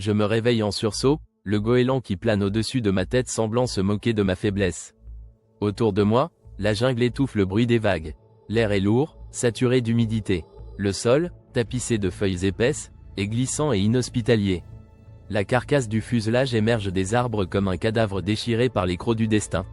Je me réveille en sursaut, le goéland qui plane au-dessus de ma tête semblant se moquer de ma faiblesse. Autour de moi, la jungle étouffe le bruit des vagues. L'air est lourd, saturé d'humidité. Le sol, tapissé de feuilles épaisses, est glissant et inhospitalier. La carcasse du fuselage émerge des arbres comme un cadavre déchiré par les crocs du destin.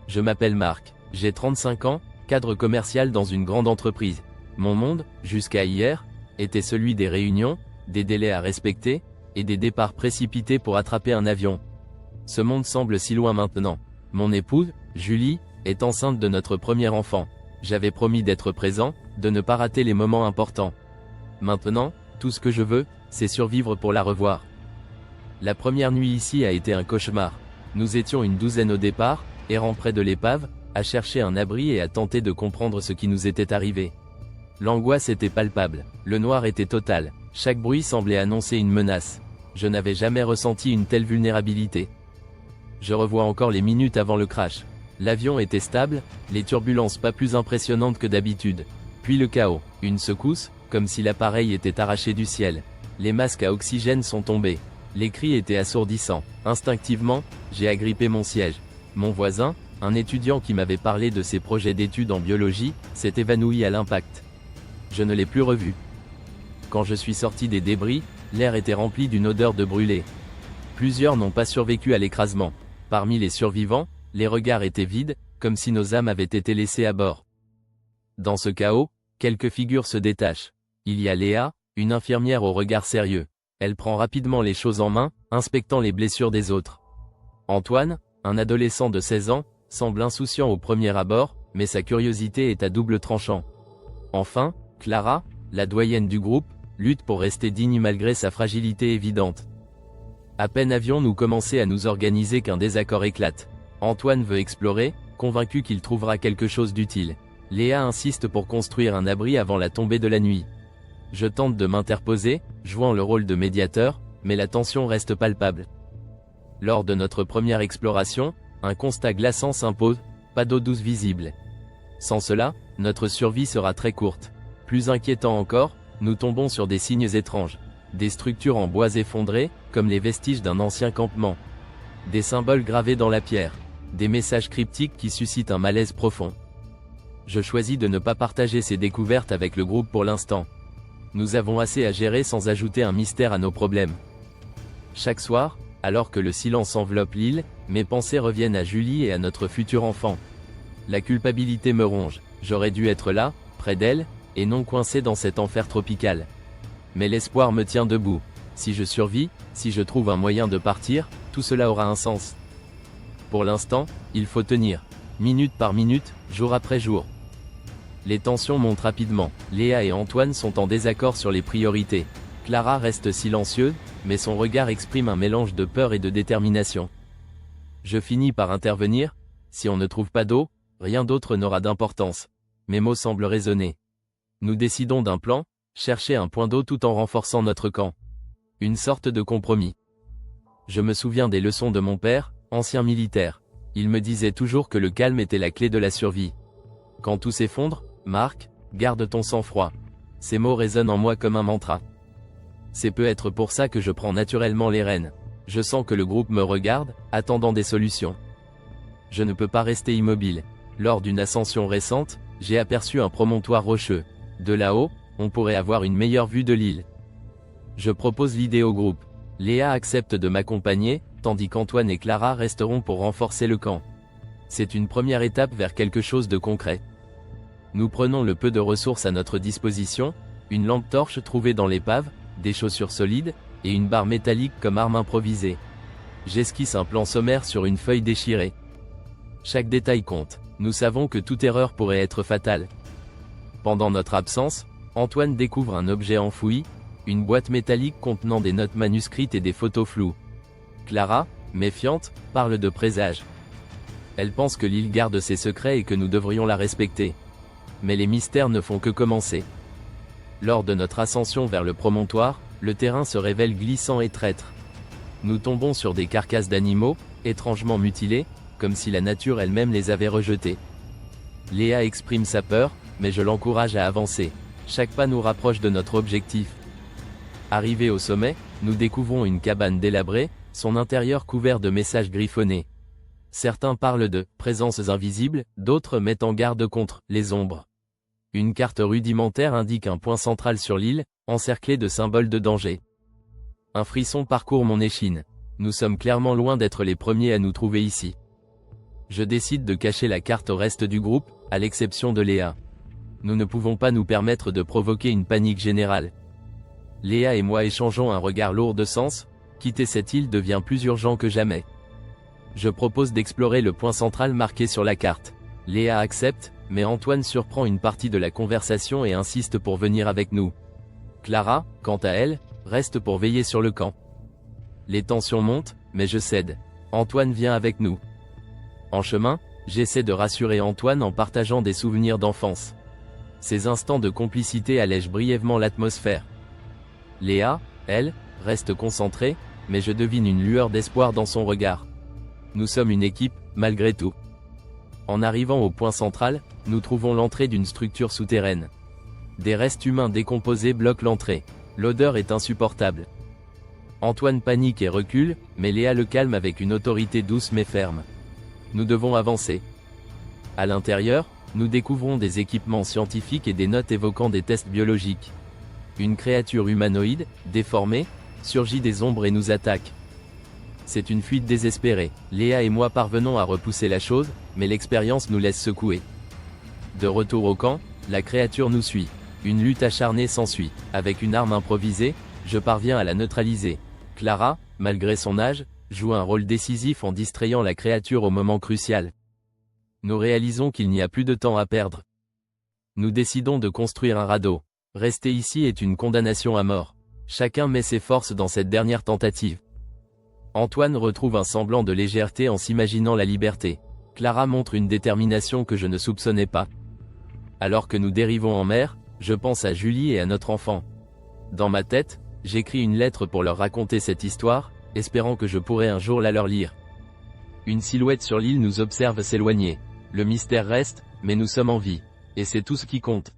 Je m'appelle Marc, j'ai 35 ans, cadre commercial dans une grande entreprise. Mon monde, jusqu'à hier, était celui des réunions, des délais à respecter, et des départs précipités pour attraper un avion. Ce monde semble si loin maintenant. Mon épouse, Julie, est enceinte de notre premier enfant. J'avais promis d'être présent, de ne pas rater les moments importants. Maintenant, tout ce que je veux, c'est survivre pour la revoir. La première nuit ici a été un cauchemar. Nous étions une douzaine au départ, errant près de l'épave, à chercher un abri et à tenter de comprendre ce qui nous était arrivé. L'angoisse était palpable, le noir était total, chaque bruit semblait annoncer une menace. Je n'avais jamais ressenti une telle vulnérabilité. Je revois encore les minutes avant le crash. L'avion était stable, les turbulences pas plus impressionnantes que d'habitude. Puis le chaos, une secousse, comme si l'appareil était arraché du ciel. Les masques à oxygène sont tombés. Les cris étaient assourdissants. Instinctivement, j'ai agrippé mon siège. Mon voisin, un étudiant qui m'avait parlé de ses projets d'études en biologie, s'est évanoui à l'impact. Je ne l'ai plus revu. Quand je suis sorti des débris, l'air était rempli d'une odeur de brûlé. Plusieurs n'ont pas survécu à l'écrasement. Parmi les survivants, les regards étaient vides, comme si nos âmes avaient été laissées à bord. Dans ce chaos, quelques figures se détachent. Il y a Léa, une infirmière au regard sérieux. Elle prend rapidement les choses en main, inspectant les blessures des autres. Antoine, un adolescent de 16 ans, semble insouciant au premier abord, mais sa curiosité est à double tranchant. Enfin, Clara, la doyenne du groupe, lutte pour rester digne malgré sa fragilité évidente. À peine avions-nous commencé à nous organiser qu'un désaccord éclate. Antoine veut explorer, convaincu qu'il trouvera quelque chose d'utile. Léa insiste pour construire un abri avant la tombée de la nuit. Je tente de m'interposer, jouant le rôle de médiateur, mais la tension reste palpable. Lors de notre première exploration, un constat glaçant s'impose, pas d'eau douce visible. Sans cela, notre survie sera très courte. Plus inquiétant encore, nous tombons sur des signes étranges. Des structures en bois effondrés, comme les vestiges d'un ancien campement. Des symboles gravés dans la pierre. Des messages cryptiques qui suscitent un malaise profond. Je choisis de ne pas partager ces découvertes avec le groupe pour l'instant. Nous avons assez à gérer sans ajouter un mystère à nos problèmes. Chaque soir, alors que le silence enveloppe l'île, mes pensées reviennent à Julie et à notre futur enfant. La culpabilité me ronge, j'aurais dû être là, près d'elle, et non coincé dans cet enfer tropical. Mais l'espoir me tient debout. Si je survis, si je trouve un moyen de partir, tout cela aura un sens. Pour l'instant, il faut tenir. Minute par minute, jour après jour. Les tensions montent rapidement. Léa et Antoine sont en désaccord sur les priorités. Clara reste silencieuse, mais son regard exprime un mélange de peur et de détermination. Je finis par intervenir. Si on ne trouve pas d'eau, rien d'autre n'aura d'importance. Mes mots semblent résonner. Nous décidons d'un plan, chercher un point d'eau tout en renforçant notre camp. Une sorte de compromis. Je me souviens des leçons de mon père, ancien militaire. Il me disait toujours que le calme était la clé de la survie. Quand tout s'effondre, Marc, garde ton sang-froid. Ces mots résonnent en moi comme un mantra. C'est peut-être pour ça que je prends naturellement les rênes. Je sens que le groupe me regarde, attendant des solutions. Je ne peux pas rester immobile. Lors d'une ascension récente, j'ai aperçu un promontoire rocheux. De là-haut, on pourrait avoir une meilleure vue de l'île. Je propose l'idée au groupe. Léa accepte de m'accompagner, tandis qu'Antoine et Clara resteront pour renforcer le camp. C'est une première étape vers quelque chose de concret. Nous prenons le peu de ressources à notre disposition, une lampe torche trouvée dans l'épave, des chaussures solides, et une barre métallique comme arme improvisée. J'esquisse un plan sommaire sur une feuille déchirée. Chaque détail compte. Nous savons que toute erreur pourrait être fatale. Pendant notre absence, Antoine découvre un objet enfoui, une boîte métallique contenant des notes manuscrites et des photos floues. Clara, méfiante, parle de présages. Elle pense que l'île garde ses secrets et que nous devrions la respecter. Mais les mystères ne font que commencer. Lors de notre ascension vers le promontoire, le terrain se révèle glissant et traître. Nous tombons sur des carcasses d'animaux, étrangement mutilés, comme si la nature elle-même les avait rejetés. Léa exprime sa peur, mais je l'encourage à avancer. Chaque pas nous rapproche de notre objectif. Arrivé au sommet, nous découvrons une cabane délabrée, son intérieur couvert de messages griffonnés. Certains parlent de « présences invisibles », d'autres mettent en garde contre « les ombres ». Une carte rudimentaire indique un point central sur l'île, encerclé de symboles de danger. Un frisson parcourt mon échine. Nous sommes clairement loin d'être les premiers à nous trouver ici. Je décide de cacher la carte au reste du groupe, à l'exception de Léa. Nous ne pouvons pas nous permettre de provoquer une panique générale. Léa et moi échangeons un regard lourd de sens, quitter cette île devient plus urgent que jamais. Je propose d'explorer le point central marqué sur la carte. Léa accepte, mais Antoine surprend une partie de la conversation et insiste pour venir avec nous. Clara, quant à elle, reste pour veiller sur le camp. Les tensions montent, mais je cède. Antoine vient avec nous. En chemin, j'essaie de rassurer Antoine en partageant des souvenirs d'enfance. Ces instants de complicité allègent brièvement l'atmosphère. Léa, elle, reste concentrée, mais je devine une lueur d'espoir dans son regard. Nous sommes une équipe, malgré tout. En arrivant au point central, nous trouvons l'entrée d'une structure souterraine. Des restes humains décomposés bloquent l'entrée. L'odeur est insupportable. Antoine panique et recule, mais Léa le calme avec une autorité douce mais ferme. Nous devons avancer. À l'intérieur, nous découvrons des équipements scientifiques et des notes évoquant des tests biologiques. Une créature humanoïde, déformée, surgit des ombres et nous attaque. C'est une fuite désespérée. Léa et moi parvenons à repousser la chose, mais l'expérience nous laisse secouer. De retour au camp, la créature nous suit. Une lutte acharnée s'ensuit. Avec une arme improvisée, je parviens à la neutraliser. Clara, malgré son âge, joue un rôle décisif en distrayant la créature au moment crucial. Nous réalisons qu'il n'y a plus de temps à perdre. Nous décidons de construire un radeau. Rester ici est une condamnation à mort. Chacun met ses forces dans cette dernière tentative. Antoine retrouve un semblant de légèreté en s'imaginant la liberté. Clara montre une détermination que je ne soupçonnais pas. Alors que nous dérivons en mer, je pense à Julie et à notre enfant. Dans ma tête, j'écris une lettre pour leur raconter cette histoire, espérant que je pourrai un jour la leur lire. Une silhouette sur l'île nous observe s'éloigner. Le mystère reste, mais nous sommes en vie. Et c'est tout ce qui compte.